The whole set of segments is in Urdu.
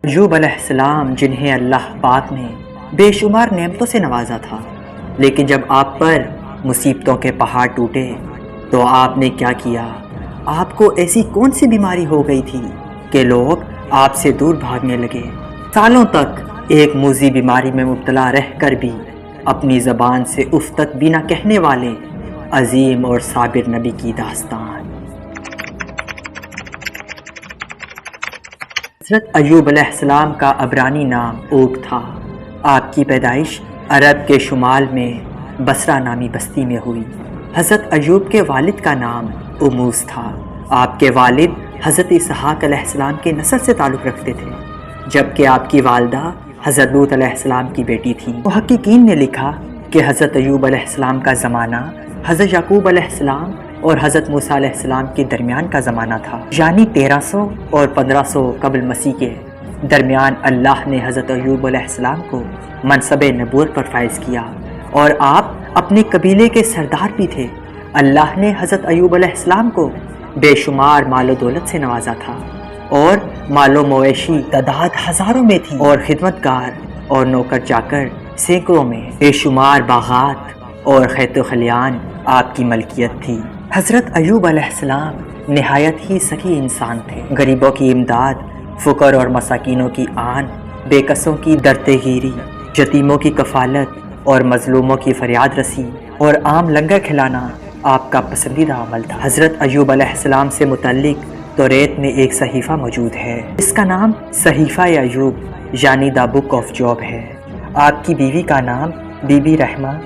ایوب علیہ السلام جنہیں اللہ پاک نے بے شمار نعمتوں سے نوازا تھا، لیکن جب آپ پر مصیبتوں کے پہاڑ ٹوٹے تو آپ نے کیا کیا؟ آپ کو ایسی کون سی بیماری ہو گئی تھی کہ لوگ آپ سے دور بھاگنے لگے؟ سالوں تک ایک موذی بیماری میں مبتلا رہ کر بھی اپنی زبان سے اف تک بھی نہ کہنے والے عظیم اور صابر نبی کی داستان۔ حضرت ایوب علیہ السلام کا عبرانی نام اوب تھا۔ آپ کی پیدائش عرب کے شمال میں بصرہ نامی بستی میں ہوئی۔ حضرت ایوب کے والد کا نام اموس تھا۔ آپ کے والد حضرت اسحاق علیہ السلام کے نسل سے تعلق رکھتے تھے، جبکہ آپ کی والدہ حضرت لوط علیہ السلام کی بیٹی تھی۔ محققین نے لکھا کہ حضرت ایوب علیہ السلام کا زمانہ حضرت یعقوب علیہ السلام اور حضرت موسیٰ علیہ السلام کے درمیان کا زمانہ تھا، یعنی 1300 اور 1500 قبل مسیح کے درمیان اللہ نے حضرت ایوب علیہ السلام کو منصب نبوت پر فائز کیا، اور آپ اپنے قبیلے کے سردار بھی تھے۔ اللہ نے حضرت ایوب علیہ السلام کو بے شمار مال و دولت سے نوازا تھا، اور مال و مویشی تعداد ہزاروں میں تھی، اور خدمتگار اور نوکر چاکر سینکڑوں میں، بے شمار باغات اور خیت و خلیان آپ کی ملکیت تھی۔ حضرت ایوب علیہ السلام نہایت ہی سخی انسان تھے۔ غریبوں کی امداد، فقر اور مساکینوں کی آن، بے کسوں کی درتگیری، یتیموں کی کفالت اور مظلوموں کی فریاد رسی اور عام لنگر کھلانا آپ کا پسندیدہ عمل تھا۔ حضرت ایوب علیہ السلام سے متعلق توریت میں ایک صحیفہ موجود ہے، اس کا نام صحیفہ ایوب یعنی دا بک آف جاب ہے۔ آپ کی بیوی کا نام بی بی رحمہ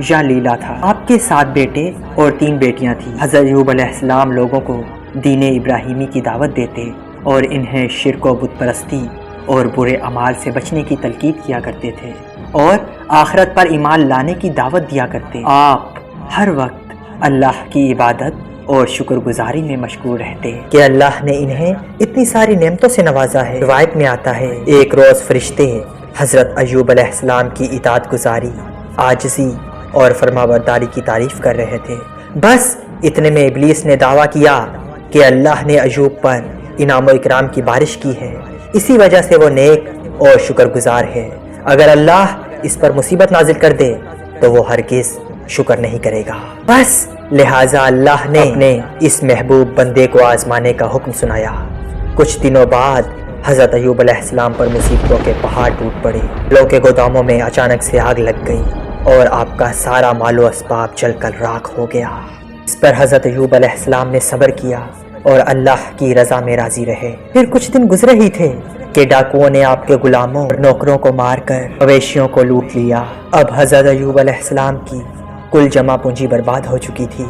یا لیلا تھا۔ آپ کے 7 بیٹے اور 3 بیٹیاں تھیں۔ حضرت ایوب علیہ السلام لوگوں کو دین ابراہیمی کی دعوت دیتے اور انہیں شرک و بت پرستی اور برے اعمال سے بچنے کی تلقین کیا کرتے تھے، اور آخرت پر ایمان لانے کی دعوت دیا کرتے۔ آپ ہر وقت اللہ کی عبادت اور شکر گزاری میں مشغول رہتے کہ اللہ نے انہیں اتنی ساری نعمتوں سے نوازا ہے۔ روایت میں آتا ہے ایک روز فرشتے حضرت ایوب علیہ السلام کی اطاعت گزاری، عاجزی اور فرمانبرداری کی تعریف کر رہے تھے۔ بس اتنے میں ابلیس نے دعویٰ کیا کہ اللہ نے ایوب پر انعام و اکرام کی بارش کی ہے، اسی وجہ سے وہ نیک اور شکر گزار ہے۔ اگر اللہ اس پر مصیبت نازل کر دے تو وہ ہرگز شکر نہیں کرے گا۔ بس لہٰذا اللہ نے اپنے اس محبوب بندے کو آزمانے کا حکم سنایا۔ کچھ دنوں بعد حضرت ایوب علیہ السلام پر مصیبتوں کے پہاڑ ٹوٹ پڑے۔ لوگوں کے گوداموں میں اچانک سے آگ لگ گئی اور آپ کا سارا مال و اسباب جل کر راکھ ہو گیا۔ اس پر حضرت ایوب علیہ السلام نے صبر کیا اور اللہ کی رضا میں راضی رہے۔ پھر کچھ دن گزرے ہی تھے کہ ڈاکوؤں نے آپ کے غلاموں اور نوکروں کو مار کر مویشیوں کو لوٹ لیا۔ اب حضرت ایوب علیہ السلام کی کل جمع پونجی برباد ہو چکی تھی،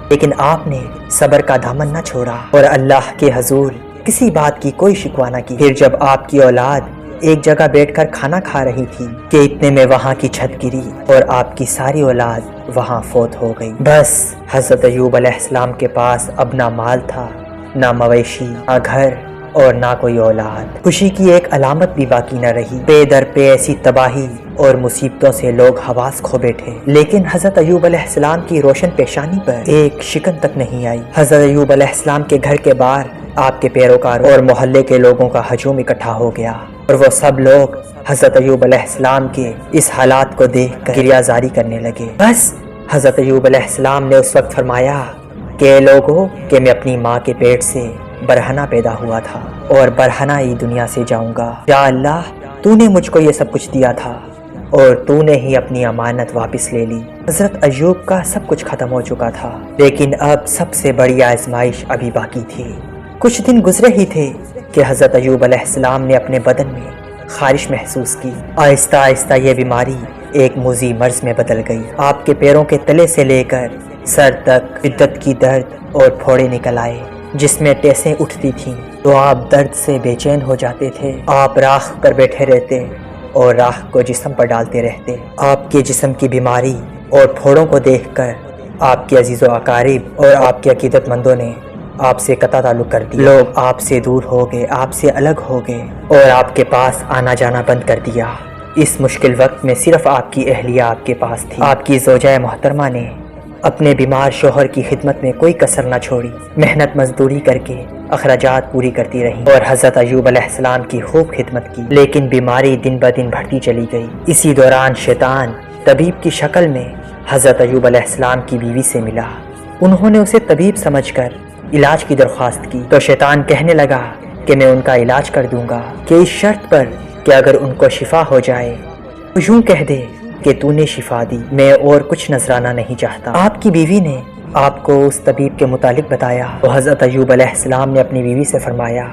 لیکن آپ نے صبر کا دامن نہ چھوڑا اور اللہ کے حضور کسی بات کی کوئی شکوہ نہ کی۔ پھر جب آپ کی اولاد ایک جگہ بیٹھ کر کھانا کھا رہی تھی کہ اتنے میں وہاں کی چھت گری اور آپ کی ساری اولاد وہاں فوت ہو گئی۔ بس حضرت ایوب علیہ السلام کے پاس اب نہ مال تھا، نہ مویشی، نہ گھر اور نہ کوئی اولاد۔ خوشی کی ایک علامت بھی باقی نہ رہی۔ پے در پے ایسی تباہی اور مصیبتوں سے لوگ حواس کھو بیٹھے، لیکن حضرت ایوب علیہ السلام کی روشن پیشانی پر ایک شکن تک نہیں آئی۔ حضرت ایوب علیہ السلام کے گھر کے باہر آپ کے پیروکاروں اور محلے کے لوگوں کا ہجوم اکٹھا ہو گیا، اور وہ سب لوگ حضرت ایوب علیہ السلام کے اس حالات کو دیکھ کر گریہ زاری کرنے لگے۔ بس حضرت ایوب علیہ السلام نے اس وقت فرمایا کہ اے لوگوں، کہ میں اپنی ماں کے پیٹ سے برہنہ پیدا ہوا تھا اور برہنہ ہی دنیا سے جاؤں گا۔ یا اللہ، تو نے مجھ کو یہ سب کچھ دیا تھا اور تو نے ہی اپنی امانت واپس لے لی۔ حضرت ایوب کا سب کچھ ختم ہو چکا تھا، لیکن اب سب سے بڑی آزمائش ابھی باقی تھی۔ کچھ دن گزرے ہی تھے کہ حضرت ایوب علیہ السلام نے اپنے بدن میں خارش محسوس کی۔ آہستہ آہستہ یہ بیماری ایک موذی مرض میں بدل گئی۔ آپ کے پیروں کے تلے سے لے کر سر تک شدت کی درد اور پھوڑے نکل آئے، جس میں ٹیسیں اٹھتی تھیں تو آپ درد سے بے چین ہو جاتے تھے۔ آپ راکھ پر بیٹھے رہتے اور راکھ کو جسم پر ڈالتے رہتے۔ آپ کے جسم کی بیماری اور پھوڑوں کو دیکھ کر آپ کے عزیز و اقارب اور آپ کے عقیدت مندوں نے آپ سے قطع تعلق کر دیا۔ لوگ آپ سے دور ہو گئے، آپ سے الگ ہو گئے اور آپ کے پاس آنا جانا بند کر دیا۔ اس مشکل وقت میں صرف آپ کی اہلیہ آپ کے پاس تھی۔ آپ کی زوجہ محترمہ نے اپنے بیمار شوہر کی خدمت میں کوئی کسر نہ چھوڑی، محنت مزدوری کر کے اخراجات پوری کرتی رہی اور حضرت ایوب علیہ السلام کی خوب خدمت کی، لیکن بیماری دن بدن بڑھتی چلی گئی۔ اسی دوران شیطان طبیب کی شکل میں حضرت ایوب علیہ السلام کی بیوی سے ملا۔ انہوں نے اسے طبیب سمجھ کر علاج کی درخواست کی تو شیطان کہنے لگا کہ میں ان کا علاج کر دوں گا کہ اس شرط پر کہ اگر ان کو شفا ہو جائے تو یوں کہہ دے کہ تو نے شفا دی، میں اور کچھ نذرانہ نہیں چاہتا۔ آپ کی بیوی نے آپ کو اس طبیب کے متعلق بتایا تو حضرت ایوب علیہ السلام نے اپنی بیوی سے فرمایا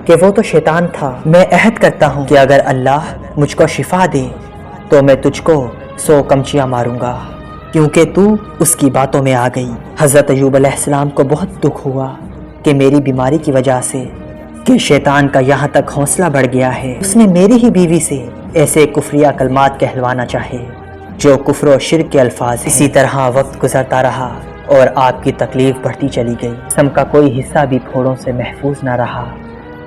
کہ وہ تو شیطان تھا، میں عہد کرتا ہوں کہ اگر اللہ مجھ کو شفا دے تو میں تجھ کو 100 کمچیاں ماروں گا، کیونکہ تو اس کی باتوں میں آ گئی۔ حضرت ایوب علیہ السلام کو بہت دکھ ہوا کہ میری بیماری کی وجہ سے کہ شیطان کا یہاں تک حوصلہ بڑھ گیا ہے، اس نے میری ہی بیوی سے ایسے کفریہ کلمات کہلوانا چاہے جو کفر و شرک کے الفاظ ہیں۔ اسی طرح وقت گزرتا رہا اور آپ کی تکلیف بڑھتی چلی گئی، جسم کا کوئی حصہ بھی پھوڑوں سے محفوظ نہ رہا۔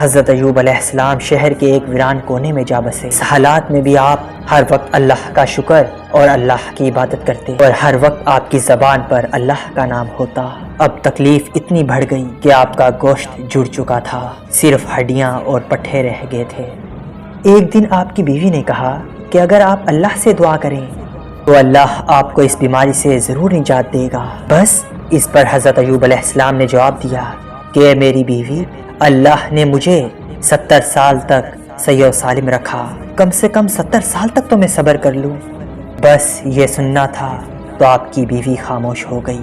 حضرت ایوب علیہ السلام شہر کے ایک ویران کونے میں جا بسے۔ اس حالات میں بھی آپ ہر وقت اللہ کا شکر اور اللہ کی عبادت کرتے اور ہر وقت آپ کی زبان پر اللہ کا نام ہوتا۔ اب تکلیف اتنی بڑھ گئی کہ آپ کا گوشت جڑ چکا تھا، صرف ہڈیاں اور پٹھے رہ گئے تھے۔ ایک دن آپ کی بیوی نے کہا کہ اگر آپ اللہ سے دعا کریں تو اللہ آپ کو اس بیماری سے ضرور نجات دے گا۔ بس اس پر حضرت ایوب علیہ السلام نے جواب دیا کہ اے میری بیوی، اللہ نے مجھے 70 سال تک صحیح و سالم رکھا، کم سے کم 70 سال تک تو میں صبر کر لوں۔ بس یہ سننا تھا تو آپ کی بیوی خاموش ہو گئی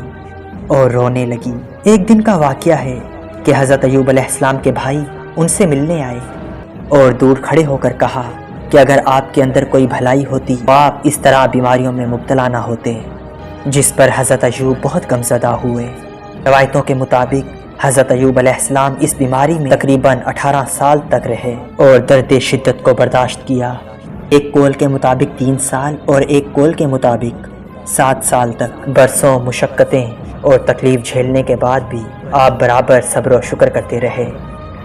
اور رونے لگی۔ ایک دن کا واقعہ ہے کہ حضرت ایوب علیہ السلام کے بھائی ان سے ملنے آئے اور دور کھڑے ہو کر کہا کہ اگر آپ کے اندر کوئی بھلائی ہوتی تو آپ اس طرح بیماریوں میں مبتلا نہ ہوتے، جس پر حضرت ایوب بہت غمزدہ ہوئے۔ روایتوں کے مطابق حضرت ایوب علیہ السلام اس بیماری میں تقریباً 18 سال تک رہے اور درد شدت کو برداشت کیا۔ ایک قول کے مطابق 3 سال اور ایک قول کے مطابق 7 سال تک برسوں مشقتیں اور تکلیف جھیلنے کے بعد بھی آپ برابر صبر و شکر کرتے رہے،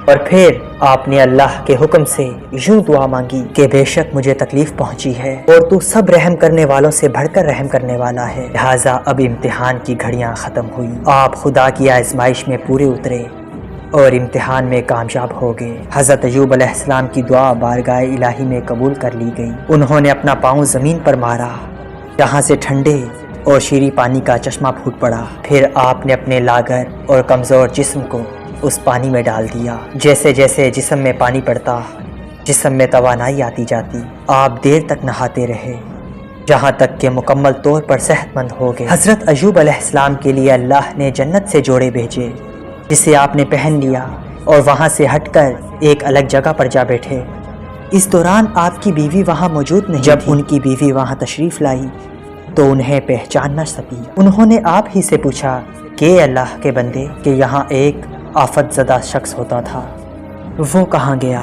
اور پھر آپ نے اللہ کے حکم سے یوں دعا مانگی کہ بے شک مجھے تکلیف پہنچی ہے اور تو سب رحم کرنے والوں سے بڑھ کر رحم کرنے والا ہے، لہٰذا اب امتحان کی گھڑیاں ختم ہوئی، آپ خدا کی آزمائش میں پورے اترے اور امتحان میں کامیاب ہو گئے۔ حضرت ایوب علیہ السلام کی دعا بارگاہ الہی میں قبول کر لی گئی۔ انہوں نے اپنا پاؤں زمین پر مارا، جہاں سے ٹھنڈے اور شیریں پانی کا چشمہ پھوٹ پڑا۔ پھر آپ نے اپنے لاغر اور کمزور جسم کو اس پانی میں ڈال دیا۔ جیسے جیسے جسم میں پانی پڑتا، جسم میں توانائی آتی جاتی۔ آپ دیر تک نہاتے رہے، جہاں تک کہ مکمل طور پر صحت مند ہو گئے۔ حضرت ایوب علیہ السلام کے لیے اللہ نے جنت سے جوڑے بھیجے، جسے آپ نے پہن لیا اور وہاں سے ہٹ کر ایک الگ جگہ پر جا بیٹھے۔ اس دوران آپ کی بیوی وہاں موجود نہیں۔ جب ان کی بیوی وہاں تشریف لائی تو انہیں پہچان نہ سکی۔ انہوں نے آپ ہی سے پوچھا کہ اے اللہ کے بندے، کہ یہاں ایک آفت زدہ شخص ہوتا تھا، وہ کہاں گیا؟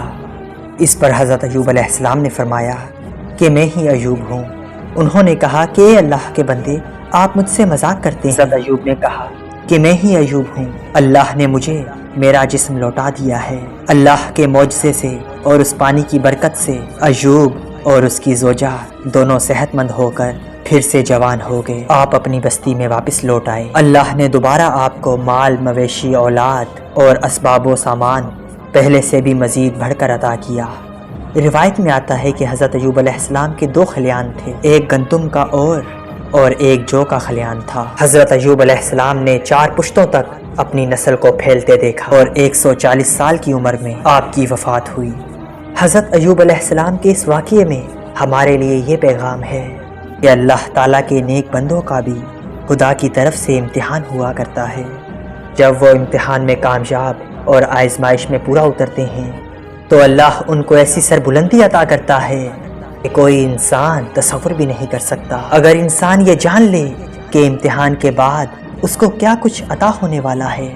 اس پر حضرت ایوب علیہ السلام نے فرمایا کہ میں ہی ایوب ہوں۔ انہوں نے کہا کہ اے اللہ کے بندے، آپ مجھ سے مذاق کرتے ہیں۔ حضرت ایوب نے کہا کہ میں ہی ایوب ہوں، اللہ نے مجھے میرا جسم لوٹا دیا ہے۔ اللہ کے معجزے سے اور اس پانی کی برکت سے ایوب اور اس کی زوجہ دونوں صحت مند ہو کر پھر سے جوان ہو گئے۔ آپ اپنی بستی میں واپس لوٹ آئے۔ اللہ نے دوبارہ آپ کو مال، مویشی، اولاد اور اسباب و سامان پہلے سے بھی مزید بڑھ کر عطا کیا۔ روایت میں آتا ہے کہ حضرت ایوب علیہ السلام کے 2 خلیان تھے، ایک گندم کا اور ایک جو کا خلیان تھا۔ حضرت ایوب علیہ السلام نے 4 پشتوں تک اپنی نسل کو پھیلتے دیکھا اور 140 سال کی عمر میں آپ کی وفات ہوئی۔ حضرت ایوب علیہ السلام کے اس واقعے میں ہمارے لیے یہ پیغام ہے کہ اللہ تعالیٰ کے نیک بندوں کا بھی خدا کی طرف سے امتحان ہوا کرتا ہے۔ جب وہ امتحان میں کامیاب اور آزمائش میں پورا اترتے ہیں تو اللہ ان کو ایسی سربلندی عطا کرتا ہے کہ کوئی انسان تصور بھی نہیں کر سکتا۔ اگر انسان یہ جان لے کہ امتحان کے بعد اس کو کیا کچھ عطا ہونے والا ہے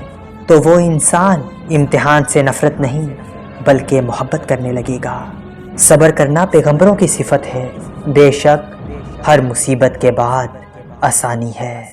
تو وہ انسان امتحان سے نفرت نہیں بلکہ محبت کرنے لگے گا۔ صبر کرنا پیغمبروں کی صفت ہے، بے شک ہر مصیبت کے بعد آسانی ہے۔